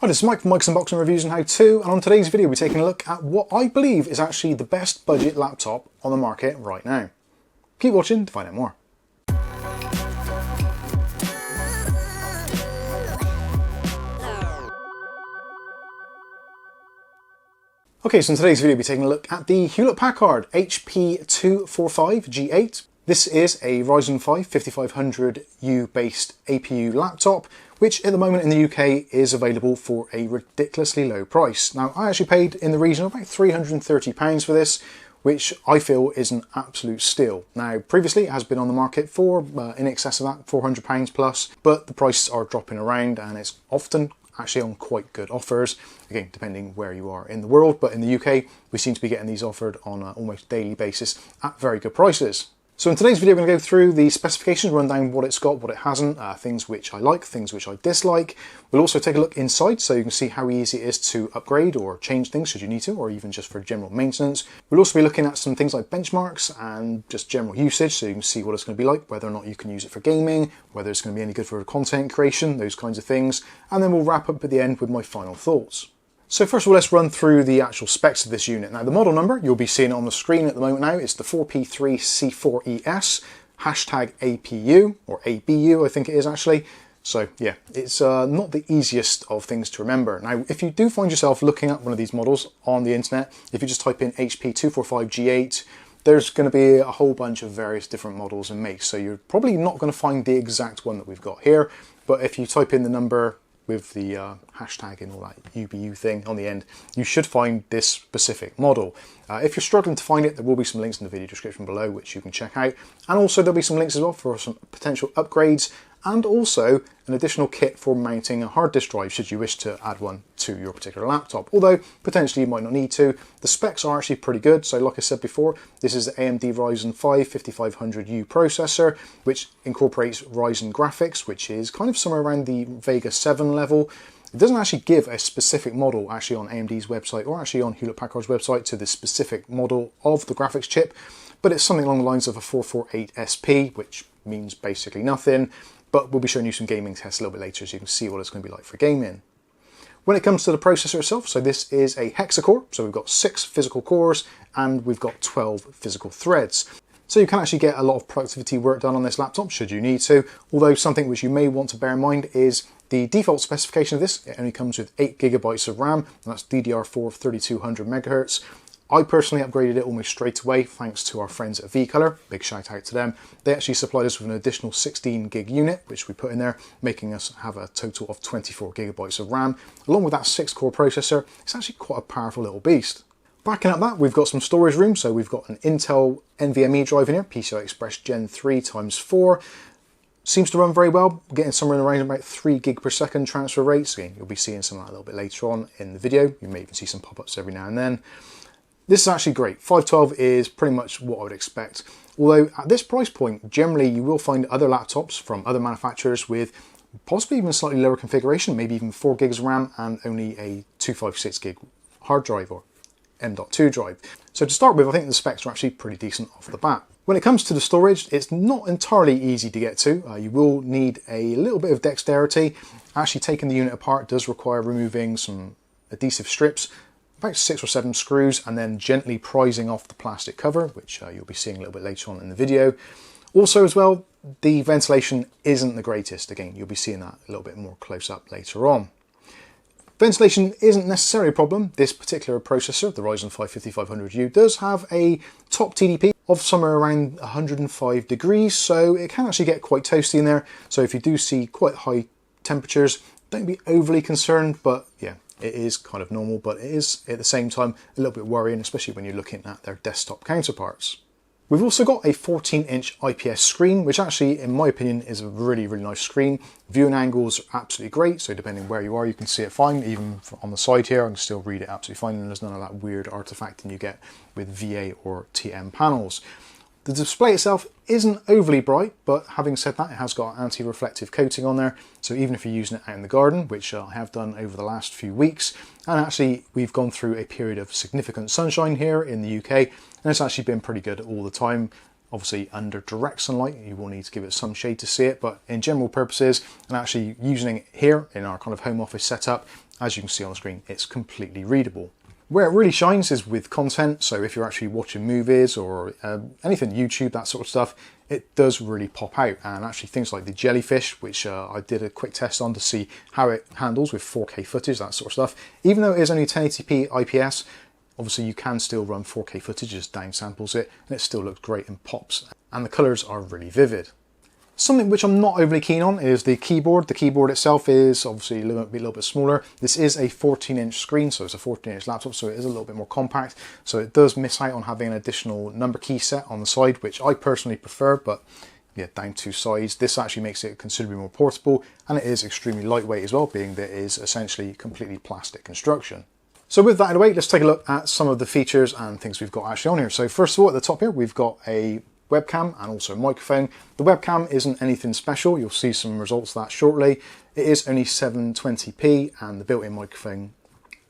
Hi, this is Mike from Mike's Unboxing Reviews and How To, and on today's video we're taking a look at what I believe is actually the best budget laptop on the market right now. Keep watching to find out more. Okay, so in today's video we'll be taking a look at the Hewlett-Packard HP245 G8. This is a Ryzen 5500U based APU laptop, which at the moment in the UK is available for a ridiculously low price. Now, I actually paid in the region of about £330 for this, which I feel is an absolute steal. Now, previously it has been on the market for in excess of that, £400 plus, but the prices are dropping around and it's often actually on quite good offers, again depending where you are in the world, but in the UK we seem to be getting these offered on an almost daily basis at very good prices. So in today's video, I'm going to go through the specifications, run down what it's got, what it hasn't, things which I like, things which I dislike. We'll also take a look inside so you can see how easy it is to upgrade or change things should you need to, or even just for general maintenance. We'll also be looking at some things like benchmarks and just general usage so you can see what it's going to be like, whether or not you can use it for gaming, whether it's going to be any good for content creation, those kinds of things. And then we'll wrap up at the end with my final thoughts. So first of all, let's run through the actual specs of this unit. Now, the model number, you'll be seeing it on the screen at the moment now, it's the 4P3C4ES, hashtag APU, or ABU I think it is actually. So yeah, it's not the easiest of things to remember. Now, if you do find yourself looking at one of these models on the internet, if you just type in HP245 G8, there's going to be a whole bunch of various different models and makes. So you're probably not going to find the exact one that we've got here, but if you type in the number with the hashtag and all that UBU thing on the end, you should find this specific model. If you're struggling to find it, there will be some links in the video description below which you can check out, and also there'll be some links as well for some potential upgrades and also an additional kit for mounting a hard disk drive should you wish to add one to your particular laptop, although potentially you might not need to. The specs are actually pretty good. So like I said before, this is the AMD Ryzen 5 5500U processor, which incorporates Ryzen graphics, which is kind of somewhere around the Vega 7 level. It doesn't actually give a specific model actually on AMD's website or actually on Hewlett-Packard's website to the specific model of the graphics chip, but it's something along the lines of a 448 SP, which means basically nothing. But we'll be showing you some gaming tests a little bit later so you can see what it's going to be like for gaming. When it comes to the processor itself, so this is a hexa-core, so we've got 6 physical cores and we've got 12 physical threads. So you can actually get a lot of productivity work done on this laptop should you need to, although something which you may want to bear in mind is the default specification of this. It only comes with 8 GB of RAM, and that's DDR4 of 3200 MHz. I personally upgraded it almost straight away thanks to our friends at V-Color. Big shout out to them. They actually supplied us with an additional 16 gig unit, which we put in there, making us have a total of 24 GB of RAM. Along with that 6-core processor, it's actually quite a powerful little beast. Backing up that, we've got some storage room. So we've got an Intel NVMe drive in here, PCI Express Gen 3 x 4. Seems to run very well, getting somewhere in the range of about 3 gig per second transfer rates. Again, you'll be seeing some of that a little bit later on in the video. You may even see some pop-ups every now and then. This is actually great. 512 is pretty much what I would expect. Although at this price point, generally you will find other laptops from other manufacturers with possibly even slightly lower configuration, maybe even 4 gigs of RAM and only a 256 gig hard drive or M.2 drive. So to start with, I think the specs are actually pretty decent off the bat. When it comes to the storage, it's not entirely easy to get to. You will need a little bit of dexterity. Actually taking the unit apart does require removing some adhesive strips, about 6 or 7 screws, and then gently prising off the plastic cover, which you'll be seeing a little bit later on in the video. Also as well, the ventilation isn't the greatest. Again, you'll be seeing that a little bit more close up later on. Ventilation isn't necessarily a problem. This particular processor, the Ryzen 5 5500U, does have a top TDP of somewhere around 105 degrees, so it can actually get quite toasty in there. So if you do see quite high temperatures, don't be overly concerned, but yeah, it is kind of normal, but it is at the same time a little bit worrying, especially when you're looking at their desktop counterparts. We've also got a 14-inch IPS screen, which actually, in my opinion, is a really, really nice screen. Viewing angles are absolutely great, so depending where you are, you can see it fine. Even on the side here, I can still read it absolutely fine, and there's none of that weird artifacting you get with VA or TM panels. The display itself isn't overly bright, but having said that, it has got an anti-reflective coating on there. So even if you're using it out in the garden, which I have done over the last few weeks, and actually we've gone through a period of significant sunshine here in the UK, and it's actually been pretty good all the time. Obviously under direct sunlight, you will need to give it some shade to see it, but in general purposes, and actually using it here in our kind of home office setup, as you can see on the screen, it's completely readable. Where it really shines is with content, so if you're actually watching movies or anything, YouTube, that sort of stuff, it does really pop out. And actually things like the jellyfish, which I did a quick test on to see how it handles with 4K footage, that sort of stuff. Even though it is only 1080p IPS, obviously you can still run 4K footage, just downsamples it, and it still looks great and pops. And the colours are really vivid. Something which I'm not overly keen on is the keyboard. The keyboard itself is obviously a little bit smaller. This is a 14-inch screen, so it's a 14-inch laptop, so it is a little bit more compact. So it does miss out on having an additional number key set on the side, which I personally prefer, but yeah, down to size. This actually makes it considerably more portable, and it is extremely lightweight as well, being that it is essentially completely plastic construction. So with that out of the way, let's take a look at some of the features and things we've got actually on here. So first of all, at the top here, we've got a webcam and also a microphone. The webcam isn't anything special. You'll see some results of that shortly. It is only 720p, and the built-in microphone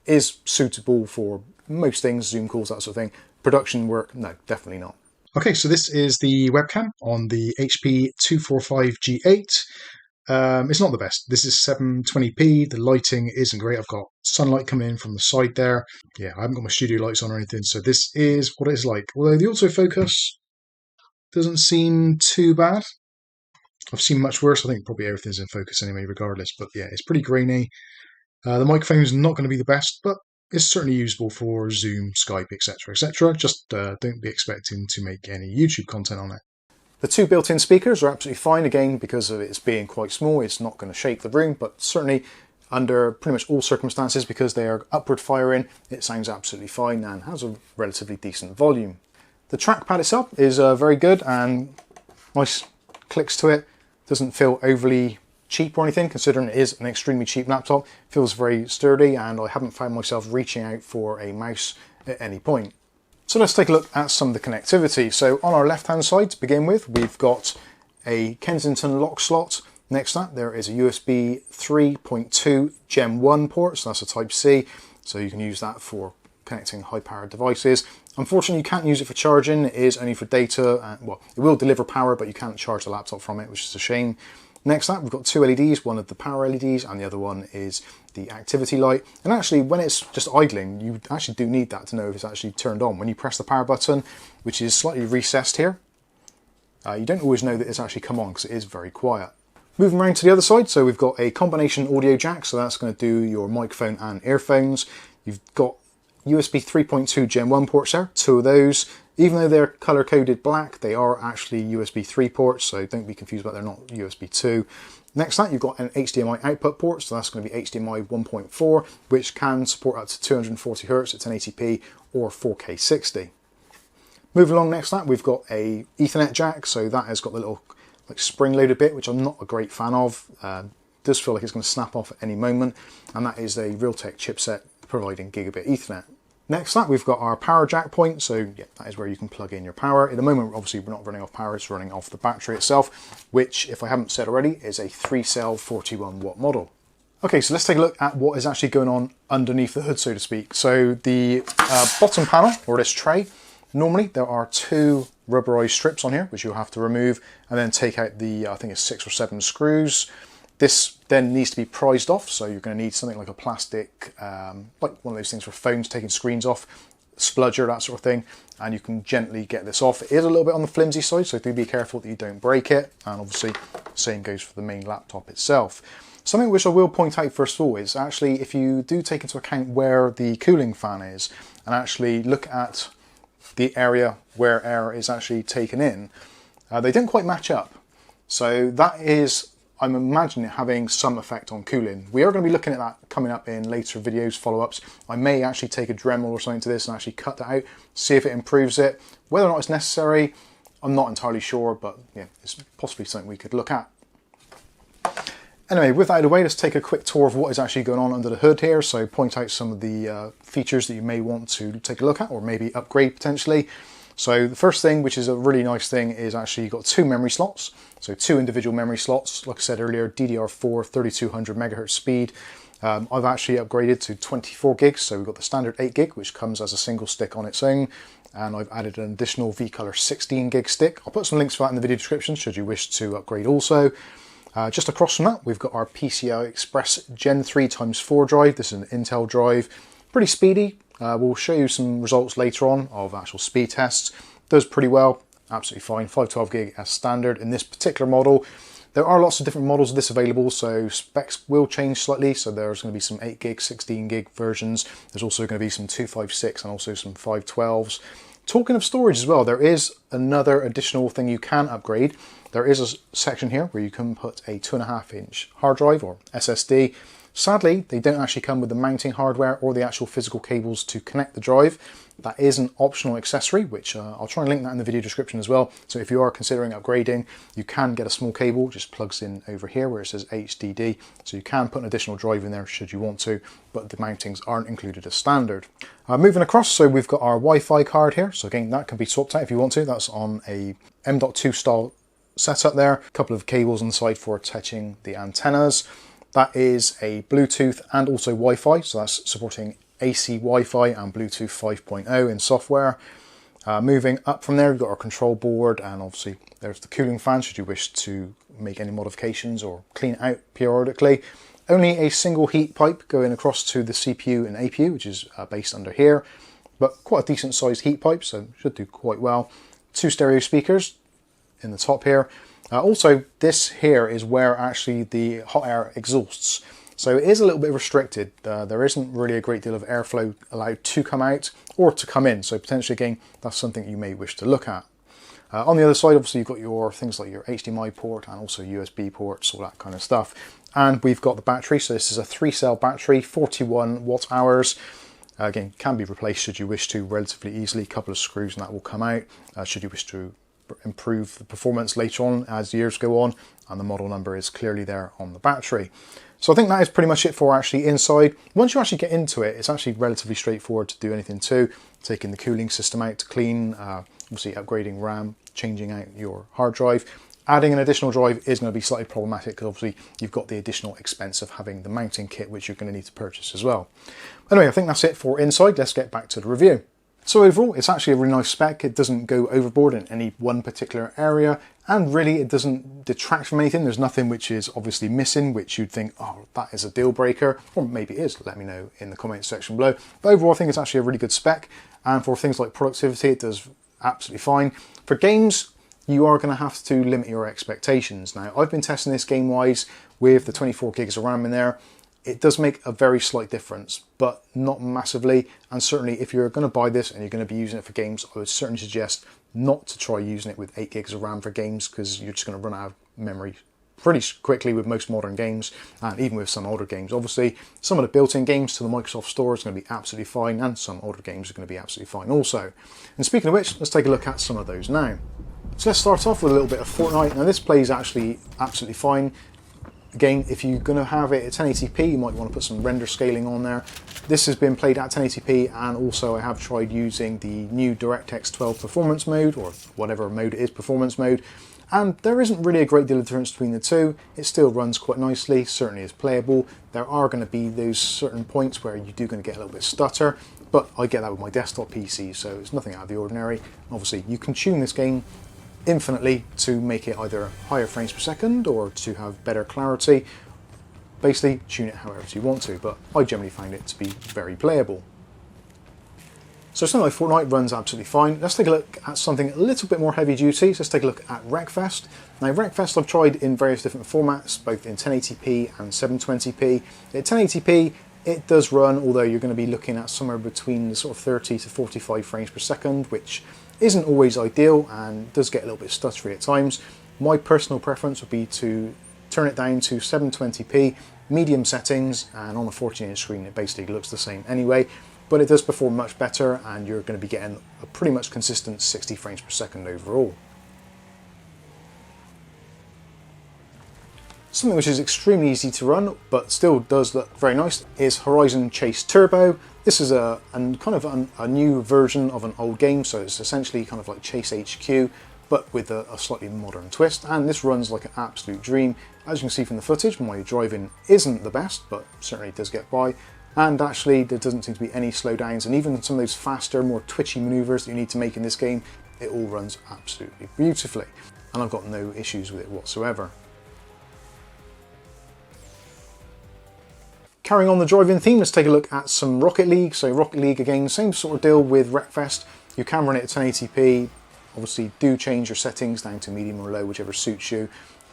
is suitable for most things, Zoom calls, that sort of thing. Production work, no, definitely not. Okay, so this is the webcam on the HP245 G8. It's not the best. This is 720p. The lighting isn't great. I've got sunlight coming in from the side there. Yeah, I haven't got my studio lights on or anything, so this is what it's like. Although the autofocus doesn't seem too bad. I've seen much worse. I think probably everything's in focus anyway, regardless. But yeah, it's pretty grainy. The microphone's not going to be the best, but it's certainly usable for Zoom, Skype, etc., etc. Just don't be expecting to make any YouTube content on it. The two built-in speakers are absolutely fine. Again, because of its being quite small, it's not going to shake the room, but certainly under pretty much all circumstances, because they are upward firing, it sounds absolutely fine and has a relatively decent volume. The trackpad itself is very good and nice clicks to it. Doesn't feel overly cheap or anything, considering it is an extremely cheap laptop. It feels very sturdy, and I haven't found myself reaching out for a mouse at any point. So let's take a look at some of the connectivity. So on our left-hand side, to begin with, we've got a Kensington lock slot. Next to that, there is a USB 3.2 Gen 1 port, so that's a Type-C. So you can use that for connecting high-powered devices. Unfortunately, you can't use it for charging. It is only for data. Well, it will deliver power, but you can't charge the laptop from it, which is a shame. Next to that, we've got two LEDs, one of the power LEDs, and the other one is the activity light. And actually, when it's just idling, you actually do need that to know if it's actually turned on. When you press the power button, which is slightly recessed here, you don't always know that it's actually come on because it is very quiet. Moving around to the other side, so we've got a combination audio jack, so that's going to do your microphone and earphones. You've got USB 3.2 Gen 1 ports there, two of those. Even though they're color-coded black, they are actually USB 3 ports, so don't be confused about they're not USB 2. Next to that, you've got an HDMI output port, so that's going to be HDMI 1.4, which can support up to 240 Hz at 1080p or 4K 60. Moving along next to that, we've got a Ethernet jack, so that has got the little spring-loaded bit, which I'm not a great fan of. Does feel like it's going to snap off at any moment, and that is a Realtek chipset providing gigabit Ethernet. Next to that, we've got our power jack point, so yeah, that is where you can plug in your power. At the moment, obviously, we're not running off power, it's running off the battery itself, which, if I haven't said already, is a 3-cell 41 watt model. Okay, so let's take a look at what is actually going on underneath the hood, so to speak. So the bottom panel, or this tray, normally there are two rubberized strips on here, which you'll have to remove, and then take out the, I think it's 6 or 7 screws. This then needs to be prized off, so you're going to need something like a plastic, like one of those things for phones, taking screens off, spludger, that sort of thing, and you can gently get this off. It is a little bit on the flimsy side, so do be careful that you don't break it, and obviously the same goes for the main laptop itself. Something which I will point out first of all is actually, if you do take into account where the cooling fan is, and actually look at the area where air is actually taken in, they don't quite match up. So that is, I'm imagining, having some effect on cooling. We are going to be looking at that coming up in later videos, follow-ups. I may actually take a Dremel or something to this and actually cut that out, see if it improves it. Whether or not it's necessary, I'm not entirely sure, but yeah, it's possibly something we could look at. Anyway, with that out of the way, let's take a quick tour of what is actually going on under the hood here. So point out some of the features that you may want to take a look at, or maybe upgrade potentially. So the first thing, which is a really nice thing, is actually you've got two memory slots. So two individual memory slots, like I said earlier, DDR4 3200 megahertz speed. I've actually upgraded to 24 gigs. So we've got the standard 8 gig, which comes as a single stick on its own. And I've added an additional V-Color 16 gig stick. I'll put some links for that in the video description, should you wish to upgrade also. Just across from that, we've got our PCI Express Gen 3 x 4 drive. This is an Intel drive, pretty speedy. We'll show you some results later on of actual speed tests. Does pretty well, absolutely fine. 512 gig as standard in this particular model. There are lots of different models of this available, so specs will change slightly. So there's going to be some 8 gig, 16 gig versions. There's also going to be some 256 and also some 512s. Talking of storage as well, there is another additional thing you can upgrade. There is a section here where you can put a 2.5-inch hard drive or SSD. Sadly, they don't actually come with the mounting hardware or the actual physical cables to connect the drive. That is an optional accessory, which I'll try and link that in the video description as well. So if you are considering upgrading, you can get a small cable, just plugs in over here where it says HDD. So you can put an additional drive in there should you want to, but the mountings aren't included as standard. Moving across, so we've got our Wi-Fi card here. So again, that can be swapped out if you want to. That's on a M.2 style setup there. A couple of cables on the side for attaching the antennas. That is a Bluetooth and also Wi-Fi, so that's supporting AC Wi-Fi and Bluetooth 5.0 in software. Moving up from there, we've got our control board, and obviously there's the cooling fan should you wish to make any modifications or clean it out periodically. Only a single heat pipe going across to the CPU and APU, which is based under here, but quite a decent sized heat pipe, so should do quite well. 2 stereo speakers in the top here. Also, this here is where actually the hot air exhausts. So it is a little bit restricted. There isn't really a great deal of airflow allowed to come out or to come in. So potentially, again, that's something you may wish to look at. On the other side, obviously, you've got your things like your HDMI port and also USB ports, all that kind of stuff. And we've got the battery. So this is a 3-cell battery, 41 watt hours. Again, can be replaced should you wish to relatively easily. A couple of screws and that will come out. Should you wish to improve the performance later on as years go on, and the model number is clearly there on the battery. So I think that is pretty much it for actually inside. Once you actually get into it, it's actually relatively straightforward to do anything to. Taking the cooling system out to clean, obviously upgrading RAM, changing out your hard drive. Adding an additional drive is going to be slightly problematic because obviously you've got the additional expense of having the mounting kit, which you're going to need to purchase as well. Anyway, I think that's it for inside. Let's get back to the review. So overall, it's actually a really nice spec. It doesn't go overboard in any one particular area, and really it doesn't detract from anything. There's nothing which is obviously missing, which you'd think, oh, that is a deal breaker, or maybe it is. Let me know in the comments section below. But overall, I think it's actually a really good spec, and for things like productivity, it does absolutely fine. For games, you are going to have to limit your expectations. Now, I've been testing this game-wise with the 24 gigs of RAM in there. It does make a very slight difference, but not massively. And certainly if you're going to buy this and you're going to be using it for games, I would certainly suggest not to try using it with 8 gigs of RAM for games, because you're just going to run out of memory pretty quickly with most modern games, and even with some older games. Obviously, some of the built-in games to the Microsoft Store is going to be absolutely fine, and some older games are going to be absolutely fine also. And speaking of which, let's take a look at some of those now. So let's start off with a little bit of Fortnite. Now this plays actually absolutely fine. Again, if you're going to have it at 1080p, you might want to put some render scaling on there. This has been played at 1080p, and also I have tried using the new DirectX 12 performance mode, or whatever mode it is, performance mode, and there isn't really a great deal of difference between the two. It still runs quite nicely, certainly is playable. There are going to be those certain points where you do going to get a little bit stutter, but I get that with my desktop PC, so it's nothing out of the ordinary. Obviously, you can tune this game infinitely to make it either higher frames per second or to have better clarity. Basically, tune it however you want to, but I generally find it to be very playable. So something like Fortnite runs absolutely fine. Let's take a look at something a little bit more heavy duty. So let's take a look at Wreckfest. Now Wreckfest I've tried in various different formats, both in 1080p and 720p. At 1080p, it does run, although you're going to be looking at somewhere between the sort of 30 to 45 frames per second, which isn't always ideal and does get a little bit stuttery at times. My personal preference would be to turn it down to 720p, medium settings, and on a 14-inch screen it basically looks the same anyway, but it does perform much better, and you're going to be getting a pretty much consistent 60 frames per second overall. Something which is extremely easy to run, but still does look very nice, is Horizon Chase Turbo. This is a new version of an old game, so it's essentially kind of like Chase HQ, but with a slightly modern twist, and this runs like an absolute dream. As you can see from the footage, my driving isn't the best, but certainly does get by, and actually there doesn't seem to be any slowdowns, and even some of those faster, more twitchy maneuvers that you need to make in this game, it all runs absolutely beautifully, and I've got no issues with it whatsoever. Carrying on the driving theme, let's take a look at some Rocket League. So Rocket League, again, same sort of deal with Wreckfest. You can run it at 1080p. Obviously, do change your settings down to medium or low, whichever suits you.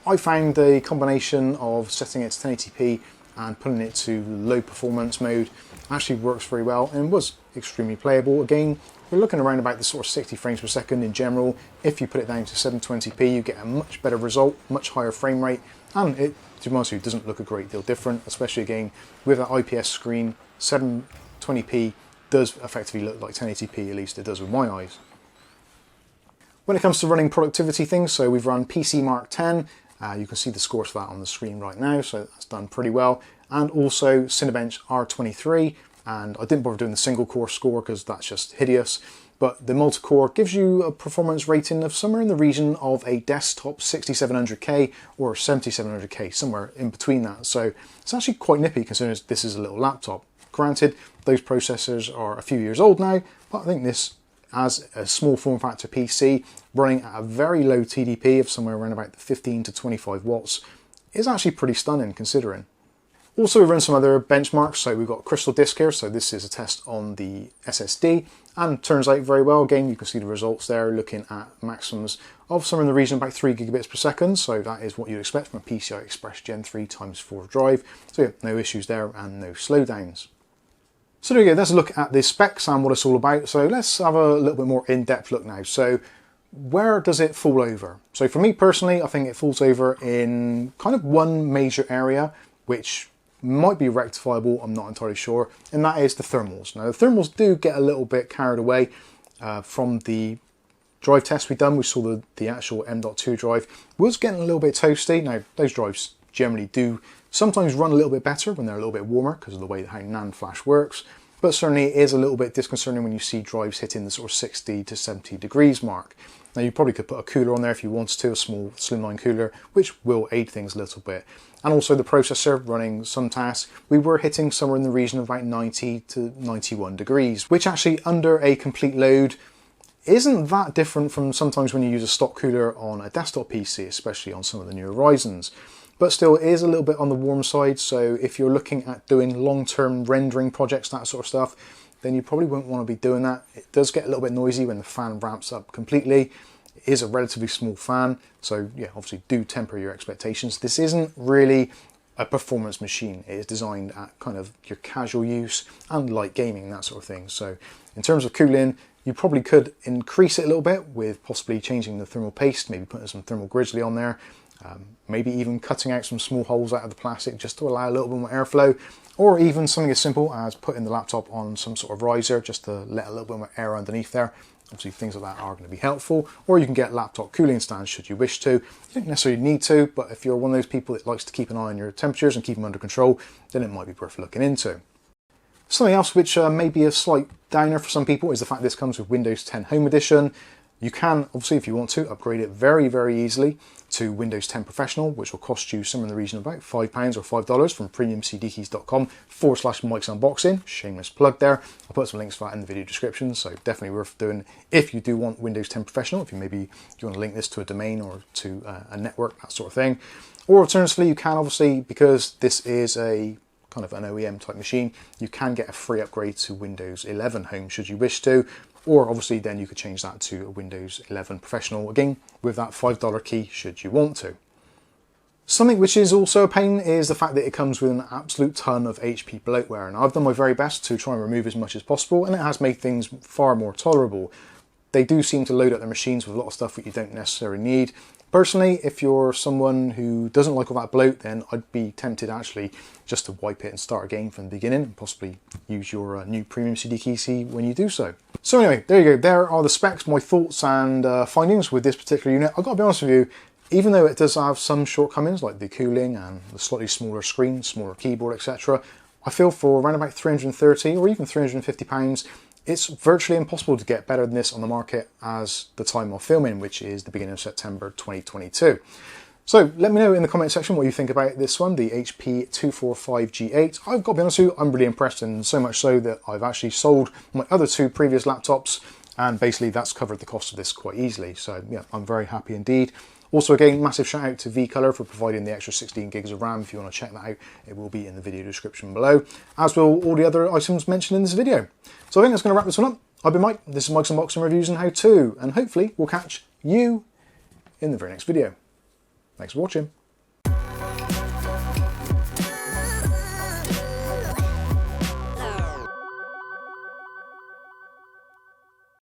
I found a combination of setting it to 1080p and putting it to low performance mode actually works very well and was extremely playable. Again, we're looking around about the sort of 60 frames per second in general. If you put it down to 720p, you get a much better result, much higher frame rate, and it, to be honest with you, doesn't look a great deal different, especially again with that IPS screen. 720p does effectively look like 1080p, at least it does with my eyes. When it comes to running productivity things, so we've run PC Mark 10. You can see the scores for that on the screen right now, so that's done pretty well. And also Cinebench R23, and I didn't bother doing the single core score because that's just hideous. But the multi-core gives you a performance rating of somewhere in the region of a desktop 6700K or 7700K, somewhere in between that. So it's actually quite nippy considering this is a little laptop. Granted, those processors are a few years old now, but I think this, as a small form factor PC running at a very low TDP of somewhere around about the 15 to 25 watts is actually pretty stunning considering. Also, we run some other benchmarks. So we've got Crystal Disk here. So this is a test on the SSD and turns out very well. Again, you can see the results there looking at maximums of somewhere in the region of about 3 gigabits per second. So that is what you'd expect from a PCI Express Gen 3 x4 drive. So yeah, no issues there and no slowdowns. So there you go, let's look at the specs and what it's all about. So let's have a little bit more in-depth look now. So where does it fall over? So for me personally, I think it falls over in kind of one major area, which might be rectifiable, I'm not entirely sure, and that is the thermals. Now the thermals do get a little bit carried away from the drive test we've done. We saw the actual M.2 drive was getting a little bit toasty. Now those drives generally do sometimes run a little bit better when they're a little bit warmer because of the way how NAND flash works, but certainly it is a little bit disconcerting when you see drives hitting the sort of 60 to 70 degrees mark. Now you probably could put a cooler on there if you wanted to, a small slimline cooler, which will aid things a little bit. And also the processor running some tasks, we were hitting somewhere in the region of about 90 to 91 degrees, which actually under a complete load isn't that different from sometimes when you use a stock cooler on a desktop PC, especially on some of the newer Ryzens. But still, it is a little bit on the warm side, so if you're looking at doing long-term rendering projects, that sort of stuff, then you probably won't want to be doing that. It does get a little bit noisy when the fan ramps up completely. It is a relatively small fan, so yeah, obviously do temper your expectations. This isn't really a performance machine. It is designed at kind of your casual use and light gaming, that sort of thing. So in terms of cooling, you probably could increase it a little bit with possibly changing the thermal paste, maybe putting some thermal grizzly on there. Maybe even cutting out some small holes out of the plastic just to allow a little bit more airflow, or even something as simple as putting the laptop on some sort of riser just to let a little bit more air underneath there. Obviously things like that are going to be helpful, or you can get laptop cooling stands should you wish to. You don't necessarily need to, but if you're one of those people that likes to keep an eye on your temperatures and keep them under control, then it might be worth looking into. Something else which may be a slight downer for some people is the fact this comes with Windows 10 Home Edition. You can, obviously, if you want to, upgrade it very, very easily to Windows 10 Professional, which will cost you somewhere in the region of about £5 or $5 from premiumcdkeys.com/Mike's Unboxing. Shameless plug there. I'll put some links for that in the video description, so definitely worth doing if you do want Windows 10 Professional, if you maybe you want to link this to a domain or to a network, that sort of thing. Or alternatively, you can obviously, because this is a kind of an OEM type machine, you can get a free upgrade to Windows 11 Home should you wish to. Or obviously then you could change that to a Windows 11 Professional, again, with that $5 key should you want to. Something which is also a pain is the fact that it comes with an absolute ton of HP bloatware, and I've done my very best to try and remove as much as possible, and it has made things far more tolerable. They do seem to load up their machines with a lot of stuff that you don't necessarily need. Personally, if you're someone who doesn't like all that bloat, then I'd be tempted actually just to wipe it and start again from the beginning and possibly use your new premium CD key when you do so. So anyway, there you go. There are the specs, my thoughts and findings with this particular unit. I've got to be honest with you, even though it does have some shortcomings like the cooling and the slightly smaller screen, smaller keyboard, etc., I feel for around about £330 or even £350, it's virtually impossible to get better than this on the market as the time of filming, which is the beginning of September 2022. So let me know in the comment section what you think about this one, the HP245 G8. I've got to be honest with you, I'm really impressed, and so much so that I've actually sold my other two previous laptops, and basically that's covered the cost of this quite easily. So yeah, I'm very happy indeed. Also, again, massive shout out to V-Color for providing the extra 16 gigs of RAM. If you want to check that out, it will be in the video description below, as will all the other items mentioned in this video. So I think that's going to wrap this one up. I've been Mike, this is Mike's Unboxing Reviews and How To, and hopefully we'll catch you in the very next video. Thanks for watching.